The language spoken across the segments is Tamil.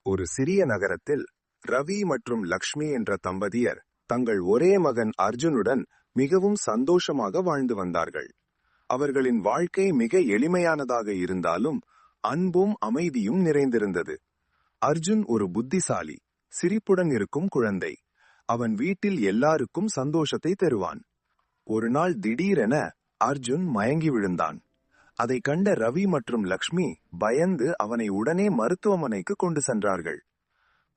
ஒரு சிறிய நகரத்தில் ரவி மற்றும் லக்ஷ்மி என்ற தம்பதியர் தங்கள் ஒரே மகன் அர்ஜுனுடன் மிகவும் சந்தோஷமாக வாழ்ந்து வந்தார்கள். அவர்களின் வாழ்க்கை மிக எளிமையானதாக இருந்தாலும் அன்பும் அமைதியும் நிறைந்திருந்தது. அர்ஜுன் ஒரு புத்திசாலி, சிரிப்புடன் இருக்கும் குழந்தை. அவன் வீட்டில் எல்லாருக்கும் சந்தோஷத்தை தருவான். ஒரு நாள் திடீரென அர்ஜுன் மயங்கி விழுந்தான். அதை கண்ட ரவி மற்றும் லக்ஷ்மி பயந்து அவனை உடனே மருத்துவமனைக்கு கொண்டு சென்றார்கள்.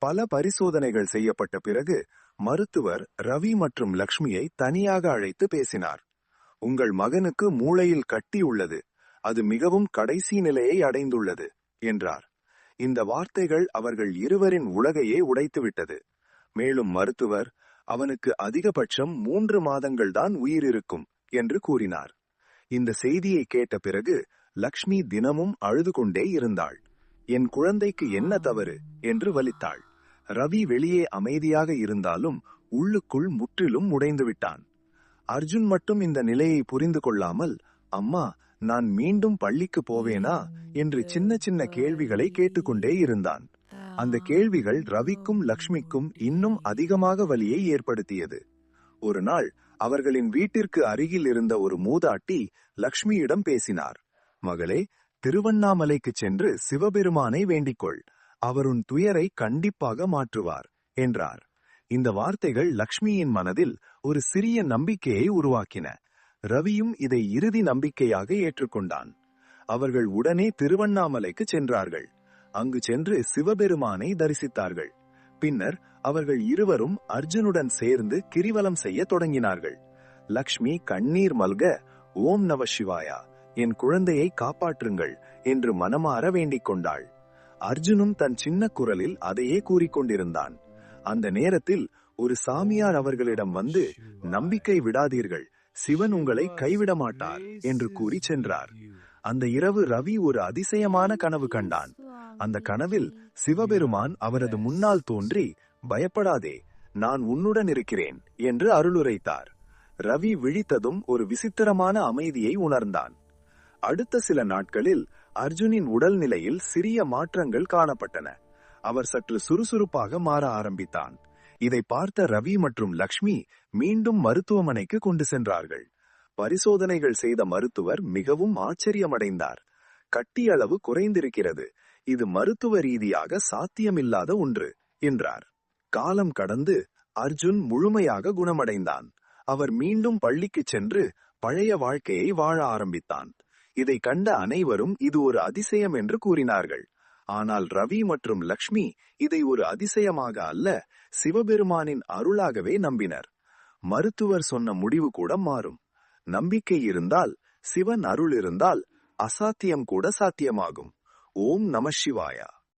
பல பரிசோதனைகள் செய்யப்பட்ட பிறகு மருத்துவர் ரவி மற்றும் லக்ஷ்மியை தனியாக அழைத்து பேசினார். உங்கள் மகனுக்கு மூளையில் கட்டி உள்ளது, அது மிகவும் கடைசி நிலையை அடைந்துள்ளது என்றார். இந்த வார்த்தைகள் அவர்கள் இருவரின் உலகையே உடைத்துவிட்டது. மேலும் மருத்துவர் அவனுக்கு அதிகபட்சம் 3 மாதங்கள் தான் உயிர் இருக்கும் என்று கூறினார். இந்த செய்தியை கேட்ட பிறகு லக்ஷ்மி தினமும் அழுது கொண்டே இருந்தாள். என் குழந்தைக்கு என்ன தவறு என்று வலித்தாள். ரவி வெளியே அமைதியாக இருந்தாலும் உள்ளுக்குள் முற்றிலும் உடைந்து விட்டான். அர்ஜுன் மட்டும் இந்த நிலையை புரிந்து கொள்ளாமல், அம்மா, நான் மீண்டும் பள்ளிக்கு போவேனா என்று சின்ன சின்ன கேள்விகளை கேட்டுக்கொண்டே இருந்தான். அந்த கேள்விகள் ரவிக்கும் லக்ஷ்மிக்கும் இன்னும் அதிகமாக வலியை ஏற்படுத்தியது. ஒரு நாள் அவர்களின் வீட்டிற்கு அருகில் இருந்த ஒரு மூதாட்டி லக்ஷ்மியிடம் பேசினார். மகளே, திருவண்ணாமலைக்கு சென்று சிவபெருமானை வேண்டிக்கொள், அவர் உன் துயரை கண்டிப்பாக மாற்றுவார் என்றார். இந்த வார்த்தைகள் லக்ஷ்மியின் மனதில் ஒரு சிறிய நம்பிக்கையை உருவாக்கின. ரவியும் இதை இறுதி நம்பிக்கையாக ஏற்றுக்கொண்டான். அவர்கள் உடனே திருவண்ணாமலைக்கு சென்றார்கள். அங்கு சென்று சிவபெருமானை தரிசித்தார்கள். பின்னர் அவர்கள் இருவரும் அர்ஜுனுடன் சேர்ந்து கிரிவலம் செய்ய தொடங்கினார்கள். லக்ஷ்மி கண்ணீர் மல்க, ஓம் நம சிவாயா, என் குழந்தையை காப்பாற்றுங்கள் என்று மனமாற வேண்டிக் கொண்டாள். அர்ஜுனும் தன் சின்ன குரலில் அதையே கூறிக்கொண்டிருந்தான். அந்த நேரத்தில் ஒரு சாமியார் அவர்களிடம் வந்து, நம்பிக்கை விடாதீர்கள், சிவன் உங்களை கைவிட மாட்டார் என்று கூறி சென்றார். அந்த இரவு ரவி ஒரு அதிசயமான கனவு கண்டான். அந்த கனவில் சிவபெருமான் அவரது முன்னால் தோன்றி, பயப்படாதே, நான் உன்னுடன் இருக்கிறேன் என்று அருளுரைத்தார். ரவி விழித்ததும் ஒரு விசித்திரமான அமைதியை உணர்ந்தான். அடுத்த சில நாட்களில் அர்ஜுனின் உடல்நிலையில் சிறிய மாற்றங்கள் காணப்பட்டன. அவர் சற்று சுறுசுறுப்பாக மாற ஆரம்பித்தான். இதை பார்த்த ரவி மற்றும் லக்ஷ்மி மீண்டும் மருத்துவமனைக்கு கொண்டு சென்றார்கள். பரிசோதனைகள் செய்த மருத்துவர் மிகவும் ஆச்சரியமடைந்தார். கட்டி அளவு குறைந்திருக்கிறது, இது மருத்துவ ரீதியாக சாத்தியமில்லாத ஒன்று என்றார். காலம் கடந்து அர்ஜுன் முழுமையாக குணமடைந்தான். அவர் மீண்டும் பள்ளிக்கு சென்று பழைய வாழ்க்கையை வாழ ஆரம்பித்தான். இதை கண்ட அனைவரும் இது ஒரு அதிசயம் என்று கூறினார்கள். ஆனால் ரவி மற்றும் லக்ஷ்மி இதை ஒரு அதிசயமாக அல்ல, சிவபெருமானின் அருளாகவே நம்பினர். மருத்துவர் சொன்ன முடிவு கூட மாறும். நம்பிக்கை இருந்தால், சிவன் அருள் இருந்தால், அசாத்தியம் கூட சாத்தியமாகும். ஓம் நம சிவாயா.